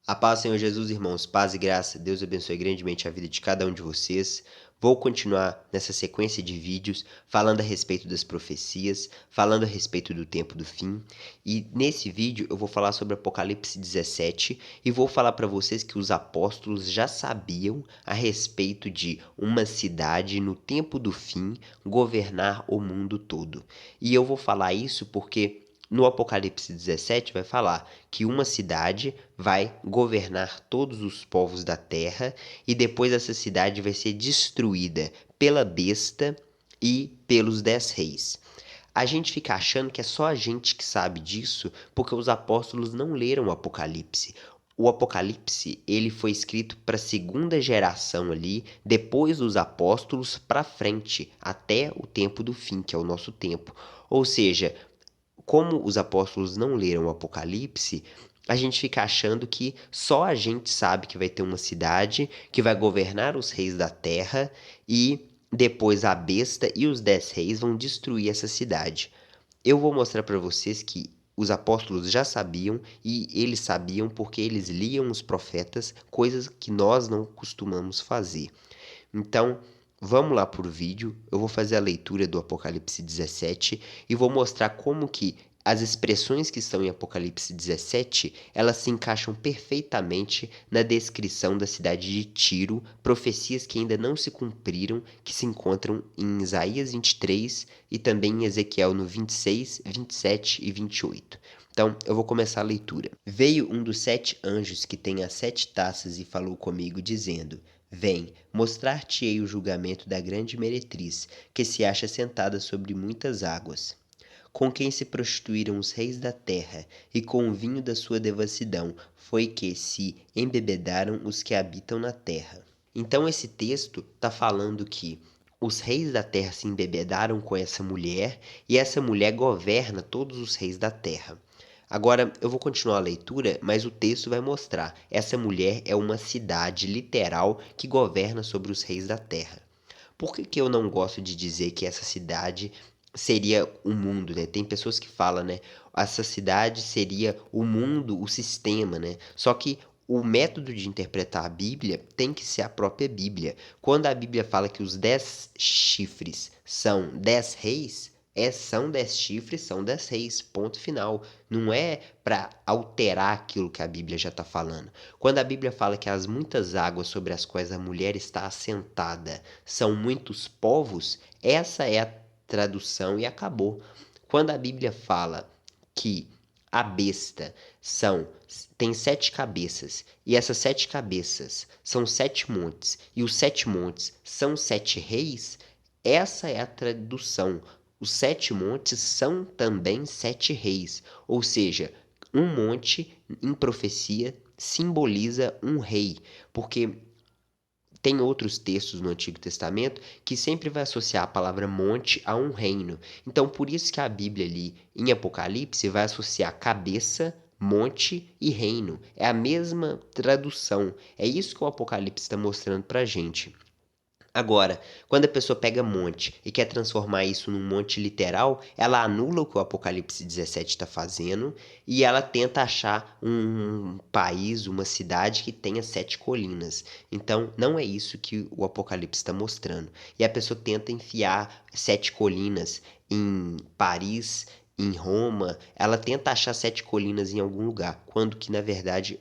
A paz, Senhor Jesus, irmãos, paz e graça. Deus abençoe grandemente a vida de cada um de vocês. Vou continuar nessa sequência de vídeos falando a respeito das profecias, falando a respeito do tempo do fim. E nesse vídeo eu vou falar sobre Apocalipse 17 e vou falar para vocês que os apóstolos já sabiam a respeito de uma cidade no tempo do fim governar o mundo todo. E eu vou falar isso porque no Apocalipse 17 vai falar que uma cidade vai governar todos os povos da terra e depois essa cidade vai ser destruída pela besta e pelos 10 reis. A gente fica achando que é só a gente que sabe disso porque os apóstolos não leram o Apocalipse. O Apocalipse, ele foi escrito para a segunda geração ali, depois dos apóstolos para frente, até o tempo do fim, que é o nosso tempo. Ou seja, como os apóstolos não leram o Apocalipse, a gente fica achando que só a gente sabe que vai ter uma cidade que vai governar os reis da terra e depois a besta e os 10 reis vão destruir essa cidade. Eu vou mostrar para vocês que os apóstolos já sabiam e eles sabiam porque eles liam os profetas, coisas que nós não costumamos fazer. Então, vamos lá por vídeo. Eu vou fazer a leitura do Apocalipse 17 e vou mostrar como que as expressões que estão em Apocalipse 17, elas se encaixam perfeitamente na descrição da cidade de Tiro, profecias que ainda não se cumpriram, que se encontram em Isaías 23 e também em Ezequiel no 26, 27 e 28. Então, eu vou começar a leitura. Veio um dos 7 anjos que tem as 7 taças e falou comigo, dizendo: Vem, mostrar-te-ei o julgamento da grande meretriz, que se acha sentada sobre muitas águas, com quem se prostituíram os reis da terra, e com o vinho da sua devassidão foi que se embebedaram os que habitam na terra. Então esse texto está falando que os reis da terra se embebedaram com essa mulher, e essa mulher governa todos os reis da terra. Agora eu vou continuar a leitura, mas o texto vai mostrar. Essa mulher é uma cidade literal que governa sobre os reis da terra. Por que eu não gosto de dizer que essa cidade seria o mundo, né? Tem pessoas que falam, né? Essa cidade seria o mundo, o sistema, né? Só que o método de interpretar a Bíblia tem que ser a própria Bíblia. Quando a Bíblia fala que os 10 chifres são 10 reis, são 10 chifres, são 10 reis, ponto final. Não é para alterar aquilo que a Bíblia já está falando. Quando a Bíblia fala que as muitas águas sobre as quais a mulher está assentada são muitos povos, essa é a tradução e acabou. Quando a Bíblia fala que a besta tem 7 cabeças, e essas 7 cabeças são 7 montes, e os 7 montes são 7 reis, essa é a tradução. Os 7 montes são também 7 reis, ou seja, um monte em profecia simboliza um rei, porque tem outros textos no Antigo Testamento que sempre vai associar a palavra monte a um reino. Então, por isso que a Bíblia ali em Apocalipse vai associar cabeça, monte e reino. É a mesma tradução. É isso que o Apocalipse está mostrando para a gente. Agora, quando a pessoa pega monte e quer transformar isso num monte literal, ela anula o que o Apocalipse 17 está fazendo e ela tenta achar um país, uma cidade que tenha 7 colinas. Então, não é isso que o Apocalipse está mostrando. E a pessoa tenta enfiar 7 colinas em Paris, em Roma, ela tenta achar 7 colinas em algum lugar, quando que na verdade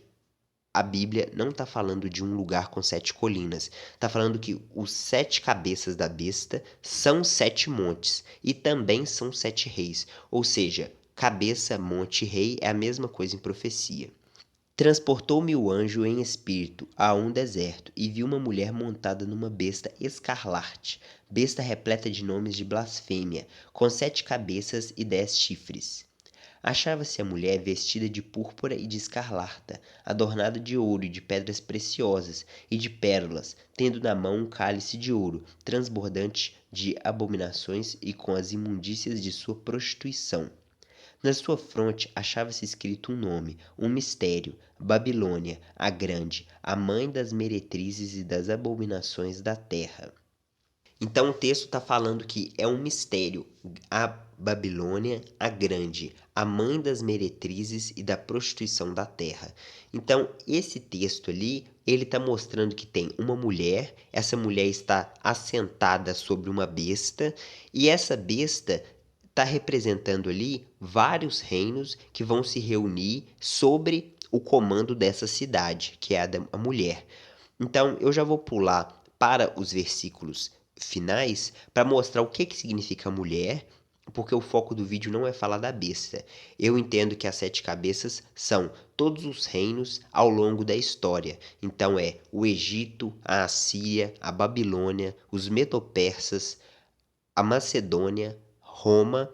a Bíblia não está falando de um lugar com 7 colinas. Está falando que os 7 cabeças da besta são 7 montes e também são 7 reis. Ou seja, cabeça, monte, rei é a mesma coisa em profecia. Transportou-me o anjo em espírito a um deserto e vi uma mulher montada numa besta escarlate, besta repleta de nomes de blasfêmia, com 7 cabeças e 10 chifres. Achava-se a mulher vestida de púrpura e de escarlata, adornada de ouro e de pedras preciosas e de pérolas, tendo na mão um cálice de ouro, transbordante de abominações e com as imundícias de sua prostituição. Na sua fronte achava-se escrito um nome, um mistério: Babilônia, a Grande, a mãe das meretrizes e das abominações da terra. Então o texto está falando que é um mistério. A Babilônia, a grande, a mãe das meretrizes e da prostituição da terra. Então esse texto ali, ele está mostrando que tem uma mulher, essa mulher está assentada sobre uma besta, e essa besta está representando ali vários reinos que vão se reunir sobre o comando dessa cidade, que é a mulher. Então, eu já vou pular para os versículos finais para mostrar o que significa mulher, porque o foco do vídeo não é falar da besta. Eu entendo que as 7 cabeças são todos os reinos ao longo da história. Então é o Egito, a Assíria, a Babilônia, os Medo-Persas, a Macedônia, Roma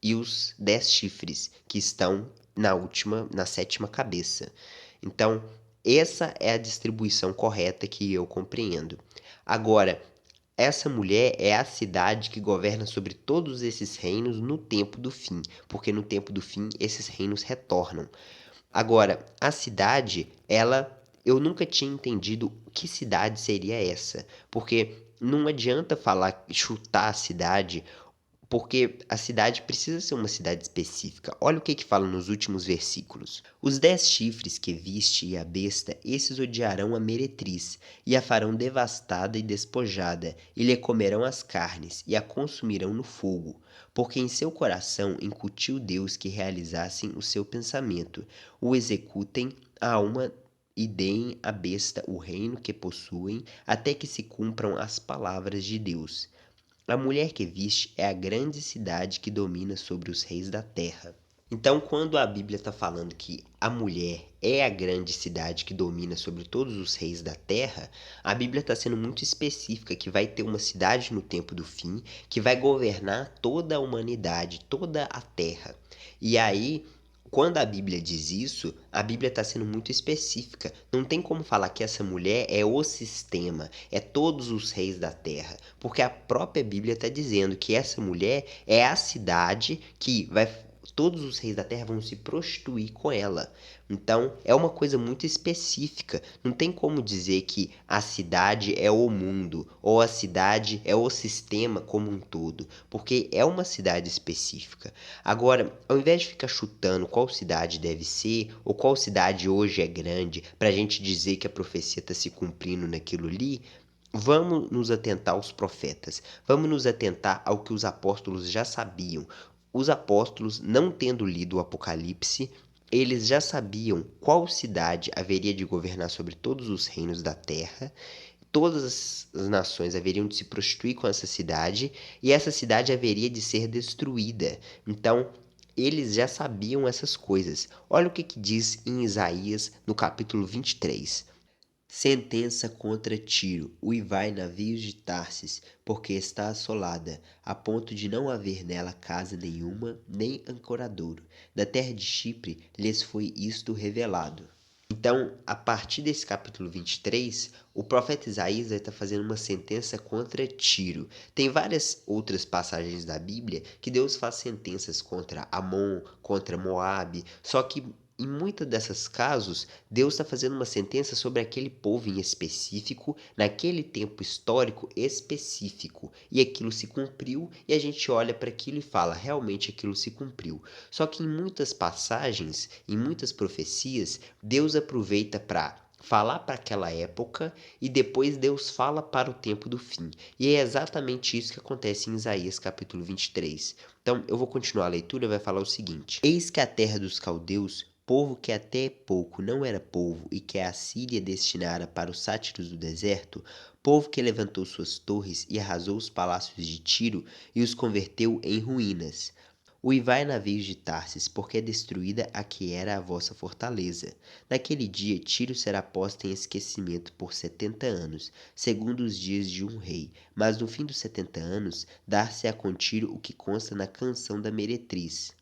e os 10 chifres, que estão na sétima cabeça. Então, essa é a distribuição correta que eu compreendo. Agora, essa mulher é a cidade que governa sobre todos esses reinos no tempo do fim, porque no tempo do fim esses reinos retornam. Agora, a cidade, eu nunca tinha entendido que cidade seria essa, porque não adianta falar, chutar a cidade, porque a cidade precisa ser uma cidade específica. Olha o que fala nos últimos versículos. Os 10 chifres que viste e a besta, esses odiarão a meretriz, e a farão devastada e despojada, e lhe comerão as carnes, e a consumirão no fogo. Porque em seu coração incutiu Deus que realizassem o seu pensamento, o executem a uma e deem à besta o reino que possuem, até que se cumpram as palavras de Deus. A mulher que viste é a grande cidade que domina sobre os reis da terra. Então, quando a Bíblia está falando que a mulher é a grande cidade que domina sobre todos os reis da terra, a Bíblia está sendo muito específica que vai ter uma cidade no tempo do fim que vai governar toda a humanidade, toda a terra. E aí, quando a Bíblia diz isso, a Bíblia está sendo muito específica. Não tem como falar que essa mulher é o sistema, é todos os reis da terra, porque a própria Bíblia está dizendo que essa mulher é a cidade que vai. Todos os reis da terra vão se prostituir com ela. Então, é uma coisa muito específica. Não tem como dizer que a cidade é o mundo ou a cidade é o sistema como um todo, porque é uma cidade específica. Agora, ao invés de ficar chutando qual cidade deve ser ou qual cidade hoje é grande, para a gente dizer que a profecia está se cumprindo naquilo ali, vamos nos atentar aos profetas, vamos nos atentar ao que os apóstolos já sabiam. Os apóstolos, não tendo lido o Apocalipse, eles já sabiam qual cidade haveria de governar sobre todos os reinos da terra. Todas as nações haveriam de se prostituir com essa cidade e essa cidade haveria de ser destruída. Então, eles já sabiam essas coisas. Olha o que diz em Isaías, no capítulo 23. Sentença contra Tiro, uivai navios de Tarsis, porque está assolada, a ponto de não haver nela casa nenhuma, nem ancoradouro. Da terra de Chipre lhes foi isto revelado. Então, a partir desse capítulo 23, o profeta Isaías vai estar fazendo uma sentença contra Tiro. Tem várias outras passagens da Bíblia que Deus faz sentenças contra Amon, contra Moabe, só que em muitos desses casos, Deus está fazendo uma sentença sobre aquele povo em específico, naquele tempo histórico específico. E aquilo se cumpriu, e a gente olha para aquilo e fala, realmente aquilo se cumpriu. Só que em muitas passagens, em muitas profecias, Deus aproveita para falar para aquela época e depois Deus fala para o tempo do fim. E é exatamente isso que acontece em Isaías capítulo 23. Então, eu vou continuar a leitura, vai falar o seguinte: Eis que a terra dos caldeus, povo que até pouco não era povo e que a Assíria destinara para os sátiros do deserto, povo que levantou suas torres e arrasou os palácios de Tiro e os converteu em ruínas. Uivai navios de Tarsis, porque é destruída a que era a vossa fortaleza. Naquele dia Tiro será posta em esquecimento por 70 anos, segundo os dias de um rei. Mas no fim dos 70 anos, dar-se-á com Tiro o que consta na canção da meretriz.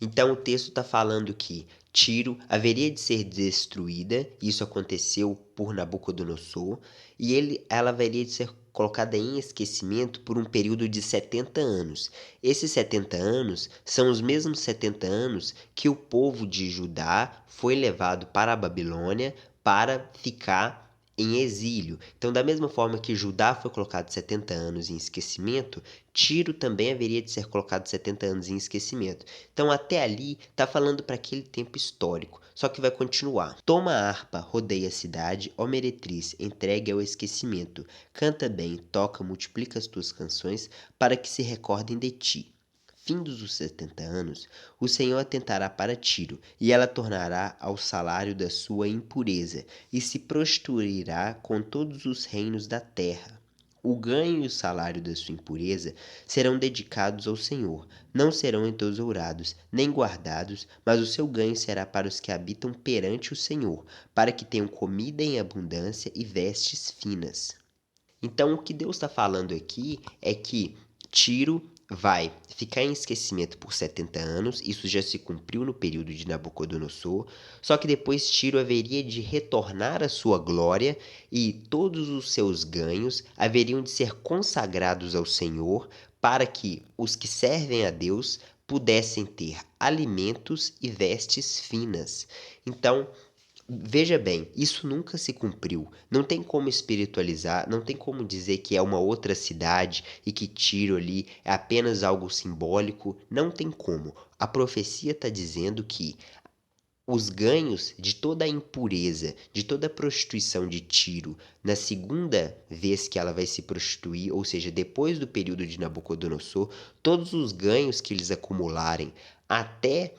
Então o texto está falando que Tiro haveria de ser destruída, isso aconteceu por Nabucodonosor, e ela haveria de ser colocada em esquecimento por um período de 70 anos. Esses 70 anos são os mesmos 70 anos que o povo de Judá foi levado para a Babilônia para ficar em exílio. Então, da mesma forma que Judá foi colocado 70 anos em esquecimento, Tiro também haveria de ser colocado 70 anos em esquecimento. Então, até ali, está falando para aquele tempo histórico, só que vai continuar. Toma a harpa, rodeia a cidade, ó meretriz, entregue ao esquecimento. Canta bem, toca, multiplica as tuas canções, para que se recordem de ti. Findos os 70 anos, o Senhor atentará para Tiro, e ela tornará ao salário da sua impureza, e se prostituirá com todos os reinos da terra. O ganho e o salário da sua impureza serão dedicados ao Senhor, não serão entesourados, nem guardados, mas o seu ganho será para os que habitam perante o Senhor, para que tenham comida em abundância e vestes finas. Então, o que Deus está falando aqui é que Tiro vai ficar em esquecimento por 70 anos, isso já se cumpriu no período de Nabucodonosor, só que depois Tiro haveria de retornar à sua glória e todos os seus ganhos haveriam de ser consagrados ao Senhor para que os que servem a Deus pudessem ter alimentos e vestes finas. Então, veja bem, isso nunca se cumpriu. Não tem como espiritualizar, não tem como dizer que é uma outra cidade e que Tiro ali é apenas algo simbólico. Não tem como. A profecia está dizendo que os ganhos de toda a impureza, de toda a prostituição de Tiro, na segunda vez que ela vai se prostituir, ou seja, depois do período de Nabucodonosor, todos os ganhos que eles acumularem até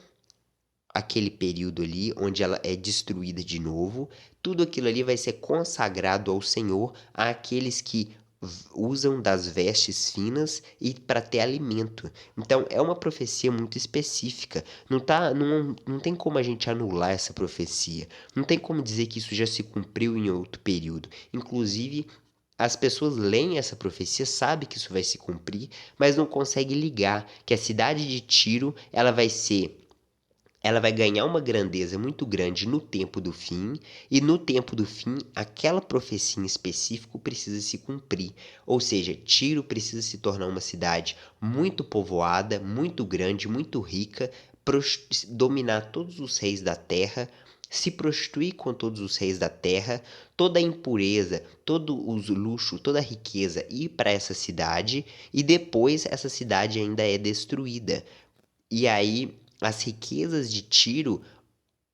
aquele período ali onde ela é destruída de novo, tudo aquilo ali vai ser consagrado ao Senhor, àqueles que usam das vestes finas e para ter alimento. Então é uma profecia muito específica. Não tem como a gente anular essa profecia. Não tem como dizer que isso já se cumpriu em outro período. Inclusive, as pessoas leem essa profecia, sabem que isso vai se cumprir, mas não conseguem ligar que a cidade de Tiro, ela vai ganhar uma grandeza muito grande no tempo do fim, e no tempo do fim, aquela profecia em específico precisa se cumprir. Ou seja, Tiro precisa se tornar uma cidade muito povoada, muito grande, muito rica, dominar todos os reis da terra, se prostituir com todos os reis da terra, toda a impureza, todo o luxo, toda a riqueza ir para essa cidade, e depois essa cidade ainda é destruída. E aí, as riquezas de Tiro,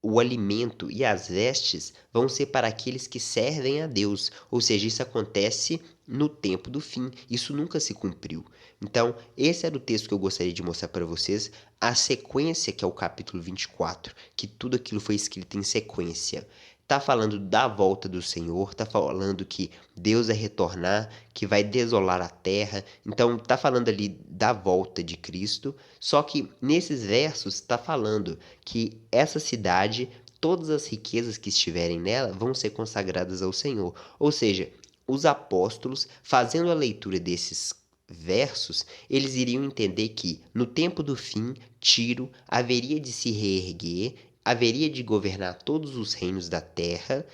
o alimento e as vestes vão ser para aqueles que servem a Deus. Ou seja, isso acontece no tempo do fim. Isso nunca se cumpriu. Então, esse era o texto que eu gostaria de mostrar para vocês. A sequência, que é o capítulo 24, que tudo aquilo foi escrito em sequência. Tá falando da volta do Senhor, tá falando que Deus vai retornar, que vai desolar a terra. Então, tá falando ali da volta de Cristo. Só que nesses versos está falando que essa cidade, todas as riquezas que estiverem nela, vão ser consagradas ao Senhor. Ou seja, os apóstolos, fazendo a leitura desses versos, eles iriam entender que no tempo do fim, Tiro haveria de se reerguer, haveria de governar todos os reinos da terra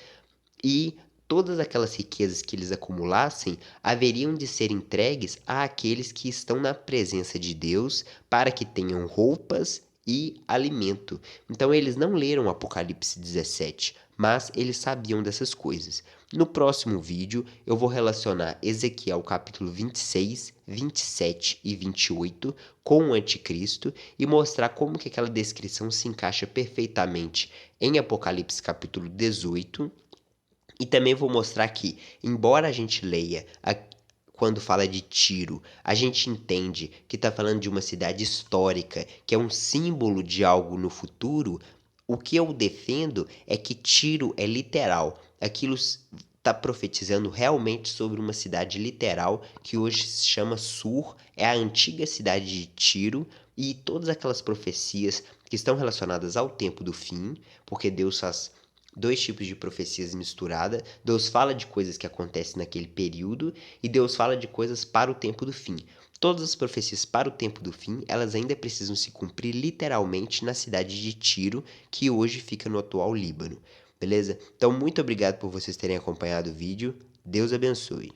e todas aquelas riquezas que eles acumulassem haveriam de ser entregues àqueles que estão na presença de Deus para que tenham roupas e alimento. Então eles não leram Apocalipse 17, mas eles sabiam dessas coisas. No próximo vídeo eu vou relacionar Ezequiel capítulo 26, 27 e 28 com o anticristo e mostrar como que aquela descrição se encaixa perfeitamente em Apocalipse capítulo 18. E também vou mostrar que, embora a gente leia quando fala de Tiro, a gente entende que está falando de uma cidade histórica, que é um símbolo de algo no futuro. O que eu defendo é que Tiro é literal. Aquilo está profetizando realmente sobre uma cidade literal que hoje se chama Sur, é a antiga cidade de Tiro, e todas aquelas profecias que estão relacionadas ao tempo do fim, porque Deus faz dois tipos de profecias misturadas. Deus fala de coisas que acontecem naquele período e Deus fala de coisas para o tempo do fim. Todas as profecias para o tempo do fim, elas ainda precisam se cumprir literalmente na cidade de Tiro, que hoje fica no atual Líbano. Beleza? Então, muito obrigado por vocês terem acompanhado o vídeo. Deus abençoe.